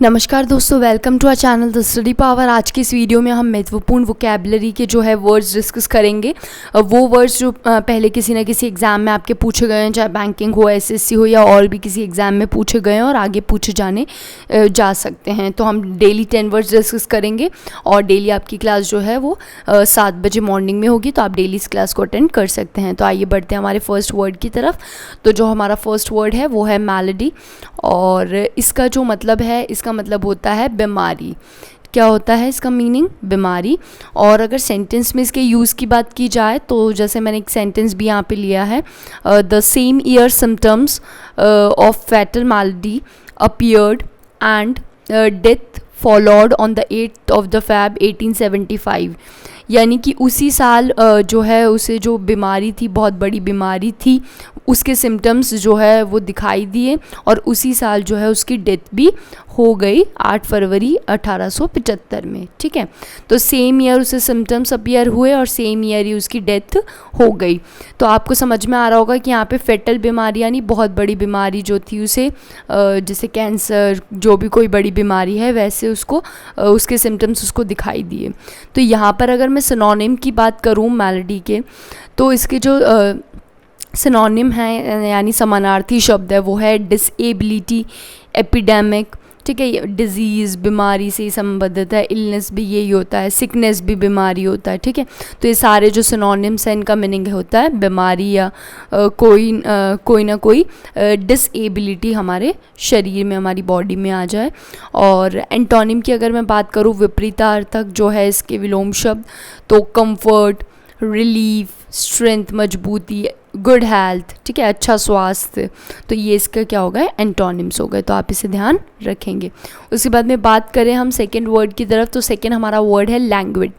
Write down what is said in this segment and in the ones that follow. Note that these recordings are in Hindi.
नमस्कार दोस्तों, welcome to our channel the study power. आज की इस वीडियो में हम महत्वपूर्ण वोकैबुलरी के जो है वर्ड्स डिस्कस करेंगे। वो वर्ड्स जो पहले किसी न किसी एग्ज़ाम में आपके पूछे गए हैं, चाहे बैंकिंग हो, एसएससी हो या और भी किसी एग्ज़ाम में पूछे गए हैं और आगे पूछे जा सकते हैं। तो हम डेली 10 वर्ड्स डिस्कस करेंगे और डेली आपकी क्लास जो है वो 7 बजे मॉर्निंग में होगी, तो आप डेली इस क्लास को अटेंड कर सकते हैं। तो आइए बढ़ते हैं हमारे फर्स्ट वर्ड की तरफ। तो जो हमारा फर्स्ट वर्ड है वो है मेलोडी, और इसका जो मतलब है, इसका मतलब होता है बीमारी। क्या होता है इसका मीनिंग? बीमारी। और अगर सेंटेंस में इसके यूज़ की बात की जाए तो जैसे मैंने एक सेंटेंस भी यहाँ पे लिया है, the same year symptoms of fatal melody appeared and death followed on the 8th of the Feb 1875। यानी कि उसी साल जो है उसे जो बीमारी थी, बहुत बड़ी बीमारी थी, उसके सिम्टम्स जो है वो दिखाई दिए और उसी साल जो है उसकी डेथ भी हो गई 8 फरवरी 1875 में। ठीक है, तो सेम ईयर उसे सिम्टम्स अपीयर हुए और सेम ईयर ही उसकी डेथ हो गई। तो आपको समझ में आ रहा होगा कि यहाँ पे फेटल बीमारी यानी बहुत बड़ी बीमारी जो थी उसे, जैसे कैंसर, जो भी कोई बड़ी बीमारी है वैसे उसको उसके सिम्टम्स उसको दिखाई दिए। तो यहाँ पर अगर मैं सिनोनिम की बात करूँ मेलोडी के, तो इसके जो सिनोनिम है यानी समानार्थी शब्द है वो है डिसेबिलिटी, एपिडेमिक। ठीक है, डिजीज़ बीमारी से ही संबंधित है, इलनेस भी यही होता है, सिकनेस भी बीमारी होता है। ठीक है, तो ये सारे जो सिनोनिम्स हैं इनका मीनिंग होता है बीमारी या कोई ना कोई डिसेबिलिटी हमारे शरीर में, हमारी बॉडी में आ जाए। और एंटोनिम की अगर मैं बात करूँ, विपरीतार्थक जो है इसके विलोम शब्द, तो कंफर्ट, रिलीफ, स्ट्रेंथ, मजबूती, गुड हेल्थ। ठीक है, अच्छा स्वास्थ्य। तो ये इसका क्या होगा? एंटोनिम्स हो गए, तो आप इसे ध्यान रखेंगे। उसके बाद में बात करें हम सेकंड वर्ड की तरफ, तो सेकंड हमारा वर्ड है लैंग्विड।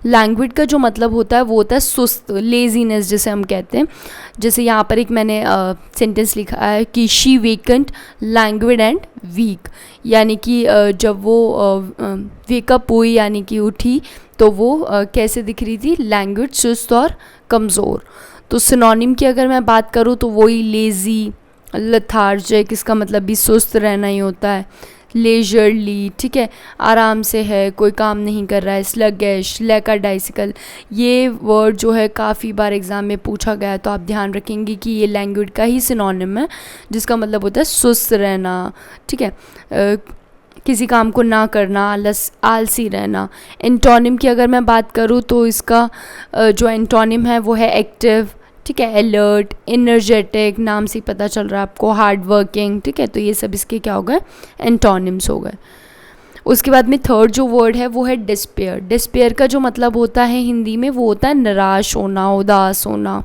लैंग्विड का जो मतलब होता है वो होता है सुस्त, लेजीनेस जिसे हम कहते हैं। जैसे यहाँ पर एक मैंने सेंटेंस लिखा है कि शी वेकेंट लैंग्विड एंड वीक, यानी कि जब वो वेकअप हुई यानी कि उठी तो वो कैसे दिख रही थी? लैंग्विड, सुस्त और कमज़ोर। तो सिनोनिम की अगर मैं बात करूँ तो वही लेज़ी, लथार्जिक, इसका मतलब भी सुस्त रहना ही होता है। लेजरली, ठीक है, आराम से है, कोई काम नहीं कर रहा है। स्लगिश, लैकाडाइसिकल, ये वर्ड जो है काफ़ी बार एग्ज़ाम में पूछा गया है, तो आप ध्यान रखेंगे कि ये लैंग्वेज का ही सिनोनिम है जिसका मतलब होता है सुस्त रहना। ठीक है, किसी काम को ना करना, आलसी रहना। एंटोनिम की अगर मैं बात करूँ तो इसका जो एंटोनिम है वो है एक्टिव, ठीक है, अलर्ट, एनर्जेटिक, नाम से पता चल रहा है आपको, हार्ड वर्किंग। ठीक है, तो ये सब इसके क्या हो गए? एंटोनिम्स हो गए। उसके बाद में थर्ड जो वर्ड है वो है डिस्पेयर। डिस्पेयर का जो मतलब होता है हिंदी में वो होता है निराश होना, उदास होना।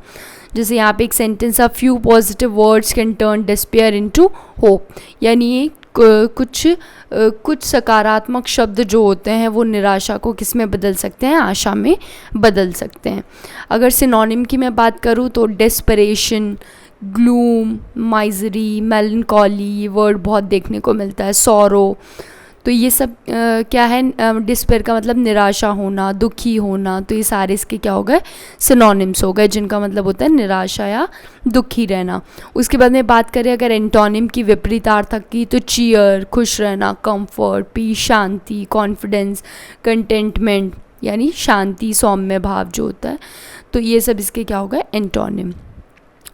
जैसे यहाँ पे एक sentence, a few positive words can turn despair into hope, यानी ये कुछ सकारात्मक शब्द जो होते हैं वो निराशा को किस में बदल सकते हैं? आशा में बदल सकते हैं। अगर सिनोनिम की मैं बात करूँ तो डेस्परेशन, ग्लूम, माइजरी, मेलनकॉली, ये वर्ड बहुत देखने को मिलता है। सॉरो, तो ये सब क्या है? डिस्पेयर का मतलब निराशा होना, दुखी होना। तो ये सारे इसके क्या हो गए? सिनोनिम्स हो गए जिनका मतलब होता है निराशा या दुखी रहना। उसके बाद में बात करें अगर एंटोनिम की, विपरीतार्थक की, तो चीयर, खुश रहना, कंफर्ट, पीस, शांति, कॉन्फिडेंस, कंटेंटमेंट, यानी शांति, सौम्य भाव जो होता है। तो ये सब इसके क्या हो गए? एंटोनिम।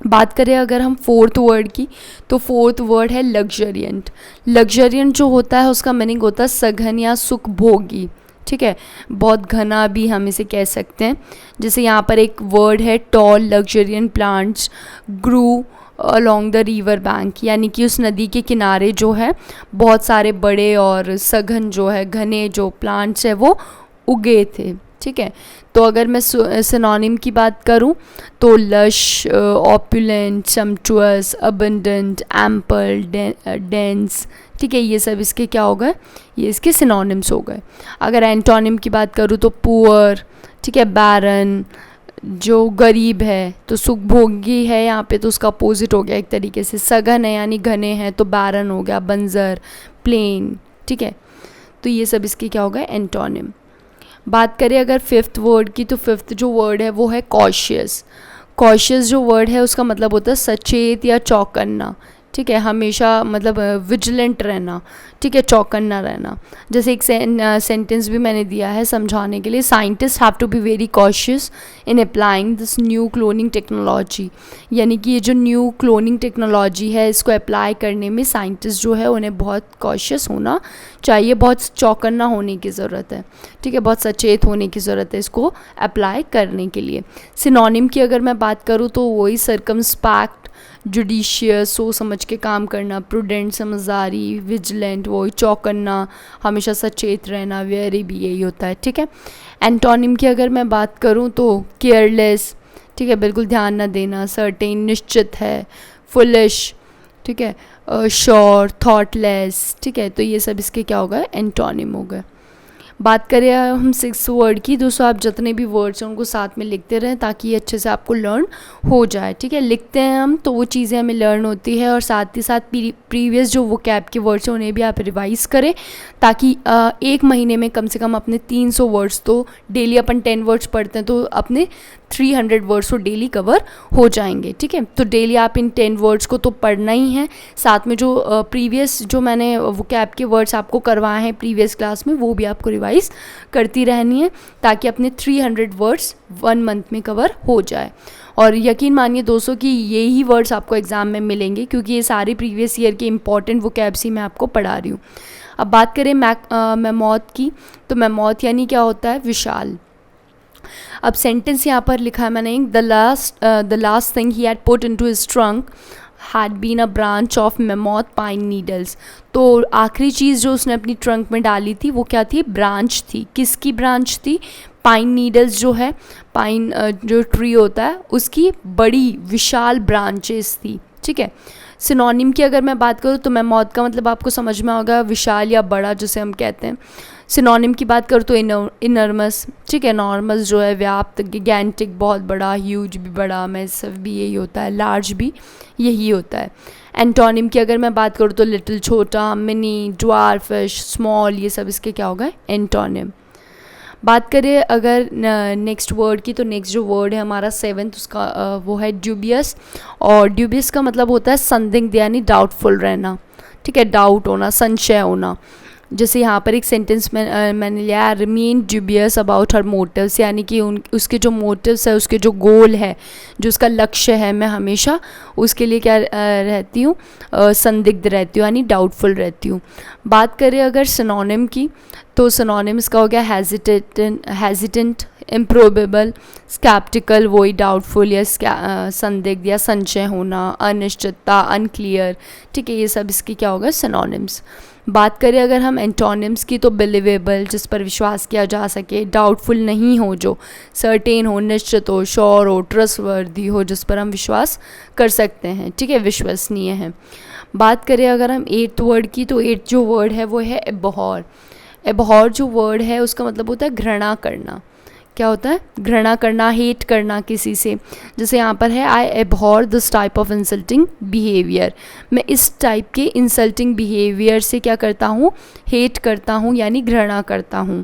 बात करें अगर हम फोर्थ वर्ड की, तो फोर्थ वर्ड है लग्जरियंट। लग्जरियंट जो होता है उसका मीनिंग होता है सघन या सुखभोगी। ठीक है, बहुत घना भी हम इसे कह सकते हैं। जैसे यहाँ पर एक वर्ड है tall luxuriant plants grow along the river bank, यानी कि उस नदी के किनारे जो है बहुत सारे बड़े और सघन जो है घने जो प्लांट्स है वो उगे थे। ठीक है, तो अगर मैं सिनोनिम की बात करूं तो lush, opulent, sumptuous, abundant, ample, dense. ठीक है, ये सब इसके क्या हो गए? ये इसके सिनोनिम्स हो गए। अगर एंटोनिम की बात करूं तो पुअर, ठीक है, बैरन, जो गरीब है, तो सुखभोगी है यहाँ पे तो उसका अपोजिट हो गया एक तरीके से। सघन है यानी घने हैं तो बैरन हो गया, बंजर, प्लेन। ठीक है, तो ये सब इसके क्या हो गए? एंटोनिम। बात करें अगर फिफ्थ वर्ड की, तो फिफ्थ जो वर्ड है वो है कॉशियस। कॉशियस जो वर्ड है उसका मतलब होता है सचेत या चौकन्ना। ठीक है, हमेशा मतलब विजिलेंट रहना, ठीक है, चौकन्ना रहना। जैसे एक सेंटेंस भी मैंने दिया है समझाने के लिए, scientist have to be very cautious in applying this new cloning technology, यानी कि ये जो न्यू क्लोनिंग टेक्नोलॉजी है इसको अप्लाई करने में साइंटिस्ट जो है उन्हें बहुत कॉशियस होना चाहिए, बहुत चौकन्ना होने की ज़रूरत है, ठीक है, बहुत सचेत होने की ज़रूरत है इसको अप्लाई करने के लिए। सिनोनिम की अगर मैं बात करूँ तो वही सर्कमस्पेक्ट, जुडिशियस, सोच समझ के काम करना, प्रूडेंट समझदारी, विजिलेंट वही चौकन्ना, हमेशा सचेत रहना, वेरी भी यही होता है, ठीक है। एंटोनिम की अगर मैं बात करूँ तो केयरलेस, ठीक है, बिल्कुल ध्यान न देना, सर्टेन निश्चित है, फुलिश, ठीक है, श्योर, थॉटलेस, ठीक है, तो ये सब इसके क्या हो गए, एंटोनिम हो गए। बात करें हम 6 वर्ड की, दोस्तों आप जितने भी वर्ड्स हैं उनको साथ में लिखते रहें ताकि ये अच्छे से आपको लर्न हो जाए, ठीक है। लिखते हैं हम तो वो चीज़ें हमें लर्न होती है, और साथ ही साथ प्रीवियस जो वोकैब के वर्ड्स हैं उन्हें भी आप रिवाइज़ करें ताकि एक महीने में कम से कम अपने 300 वर्ड्स, तो डेली अपन 10 वर्ड्स पढ़ते हैं तो अपने 300 वर्ड्स तो डेली कवर हो जाएंगे, ठीक है। तो डेली आप इन 10 वर्ड्स को तो पढ़ना ही है, साथ में जो प्रीवियस जो मैंने वोकैब के वर्ड्स आपको करवाए हैं प्रीवियस क्लास में वो भी आपको रिवाइज करती रहनी है ताकि अपने 300 वर्ड्स 1 मंथ में कवर हो जाए। और यकीन मानिए दोस्तों कि ये ही वर्ड्स आपको एग्ज़ाम में मिलेंगे क्योंकि ये सारे प्रीवियस ईयर के इंपॉर्टेंट वोकैब्स ही मैं आपको पढ़ा रही हूँ। अब बात करें मैमोथ की, तो मैमोथ यानी क्या होता है, विशाल। अब सेंटेंस यहाँ पर लिखा है मैंने, the last thing he had put into his trunk had been a branch of mammoth pine needles. तो आखिरी चीज़ जो उसने अपनी ट्रंक में डाली थी वो क्या थी, ब्रांच थी। किसकी ब्रांच थी, पाइन नीडल्स जो है, पाइन जो ट्री होता है उसकी बड़ी विशाल ब्रांचेस थी, ठीक है। सिनोनिम की अगर मैं बात करूँ तो मैमोथ का मतलब आपको समझ में होगा विशाल या बड़ा जिसे हम कहते हैं। सिनोनिम की बात करूँ तो इनर्मस, ठीक है, नॉर्मस जो है व्याप्त, गिगैंटिक बहुत बड़ा, ह्यूज भी बड़ा, मैसिव भी यही होता है, लार्ज भी यही होता है। एंटोनिम की अगर मैं बात करूँ तो लिटिल छोटा, मिनी, ड्वार्फिश, स्मॉल, ये सब इसके क्या हो गए, एंटोनिम। बात करें अगर नेक्स्ट वर्ड की, तो नेक्स्ट जो वर्ड है हमारा 7th उसका वो है ड्यूबियस, और ड्यूबियस का मतलब होता है संदिग्ध यानी डाउटफुल रहना, ठीक है, डाउट होना, संशय होना। जैसे यहाँ पर एक सेंटेंस में मैंने लिया, remain dubious about her motives, यानी कि उसके जो मोटिव्स है, उसके जो गोल है, जो उसका लक्ष्य है, मैं हमेशा उसके लिए क्या रहती हूँ, संदिग्ध रहती हूँ, यानी डाउटफुल रहती हूँ। बात करें अगर सिनोनिम की, तो सिनोनिम इसका हो गया हेजिटेंट, इम्प्रोबेबल, स्कैप्टिकल वही डाउटफुल या संदिग्ध या संशय होना, अनिश्चितता, अनक्लियर, ठीक है, ये सब इसकी क्या होगा, सिनोनिम्स। बात करें अगर हम एंटोनिम्स की, तो बिलीवेबल, जिस पर विश्वास किया जा सके, डाउटफुल नहीं हो, जो सर्टेन हो, निश्चित हो, श्योर हो, ट्रस्टवर्दी हो, जिस पर हम विश्वास कर सकते हैं, ठीक है, विश्वसनीय है। बात करें अगर हम 8th वर्ड की, तो 8th जो वर्ड है वो है एबहॉर। एबहॉर जो वर्ड है उसका मतलब होता है घृणा करना। क्या होता है, घृणा करना, हेट करना किसी से। जैसे यहाँ पर है, I abhor this type of insulting behaviour, मैं इस टाइप के इंसल्टिंग बिहेवियर से क्या करता हूँ, हेट करता हूँ, यानी घृणा करता हूँ।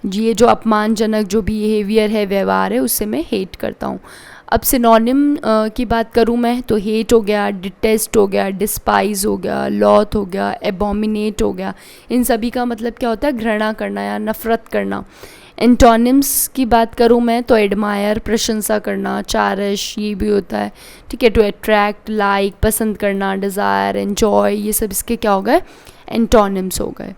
ये जो अपमानजनक जो बिहेवियर है, व्यवहार है, उससे मैं हेट करता हूँ। अब सिनोनिम की बात करूँ मैं, तो हेट हो गया, डिटेस्ट हो गया, डिस्पाइज हो गया, लॉथ हो गया, एबोमिनेट हो गया, इन सभी का मतलब क्या होता है, घृणा करना या नफरत करना। एंटोनिम्स की बात करूँ मैं, तो एडमायर, प्रशंसा करना, चारिश, ये भी होता है, ठीक है, टू अट्रैक्ट, लाइक, पसंद करना, डिज़ायर, एन्जॉय, ये सब इसके क्या हो गए, एंटोनिम्स हो गए।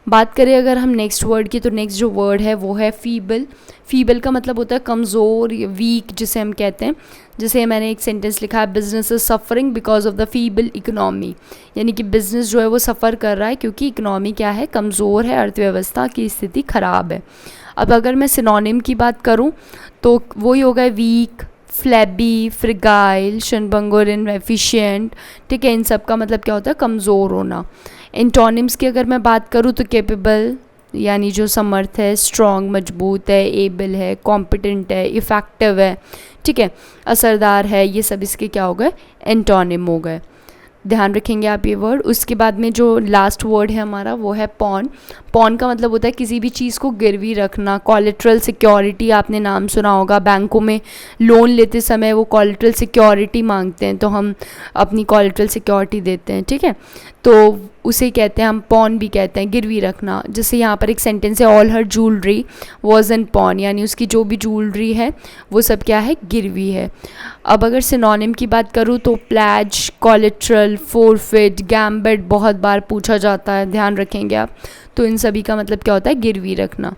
बात करें अगर हम नेक्स्ट वर्ड की, तो नेक्स्ट जो वर्ड है वो है फीबल। फीबल का मतलब होता है कमज़ोर, वीक, जिसे हम कहते हैं। जैसे मैंने एक सेंटेंस लिखा है, business is suffering because of the feeble economy, यानी कि बिजनेस जो है वो सफ़र कर रहा है क्योंकि इकोनॉमी क्या है, कमज़ोर है, अर्थव्यवस्था की स्थिति ख़राब है। अब अगर मैं सिनोनिम की बात करूं तो वही होगा वीक, फ्लैबी, फ्रिगाइल, शनबंगोरिन, एफिशिएंट, ठीक है, इन सब का मतलब क्या होता है, कमज़ोर होना। एंटोनिम्स की अगर मैं बात करूं तो कैपेबल, यानी जो समर्थ है, स्ट्रॉन्ग, मजबूत है, एबल है, कॉम्पिटेंट है, इफ़ेक्टिव है, ठीक है, असरदार है, ये सब इसके क्या हो गए, एंटोनिम हो गए। ध्यान रखेंगे आप ये वर्ड। उसके बाद में जो लास्ट वर्ड है हमारा वो है पॉन। पॉन का मतलब होता है किसी भी चीज़ को गिरवी रखना। कोलेटरल सिक्योरिटी आपने नाम सुना होगा, बैंकों में लोन लेते समय वो कोलेटरल सिक्योरिटी मांगते हैं, तो हम अपनी कोलेटरल सिक्योरिटी देते हैं, ठीक है, तो उसे कहते हैं हम पॉन भी कहते हैं, गिरवी रखना। जैसे यहाँ पर एक सेंटेंस है, all her jewellery was an pawn, यानी उसकी जो भी ज्वेलरी है वो सब क्या है, गिरवी है। अब अगर सिनोनिम की बात करूँ तो प्लेज, कोलेटरल, फोरफिट, गैम्बिट बहुत बार पूछा जाता है, ध्यान रखेंगे आप। तो इन सभी का मतलब क्या होता है, गिरवी रखना।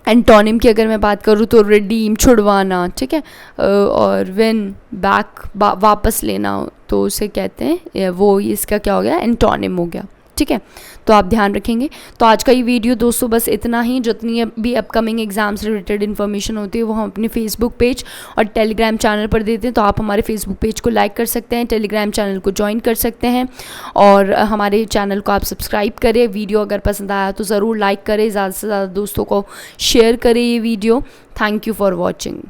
एंटोनिम की अगर मैं बात करूँ तो रिडीम, छुड़वाना, ठीक है, और विन, बैक, वापस लेना, तो उसे कहते हैं, वो इसका क्या हो गया, एंटोनिम हो गया, ठीक है। तो आप ध्यान रखेंगे। तो आज का ये वीडियो दोस्तों बस इतना ही। जितनी भी अपकमिंग एग्जाम्स रिलेटेड इन्फॉर्मेशन होती है वो हम अपने फेसबुक पेज और टेलीग्राम चैनल पर देते हैं, तो आप हमारे फेसबुक पेज को लाइक कर सकते हैं, टेलीग्राम चैनल को ज्वाइन कर सकते हैं, और हमारे चैनल को आप सब्सक्राइब करें। वीडियो अगर पसंद आया तो ज़रूर लाइक करें, ज़्यादा से ज़्यादा दोस्तों को शेयर करें ये video. Thank you for watching.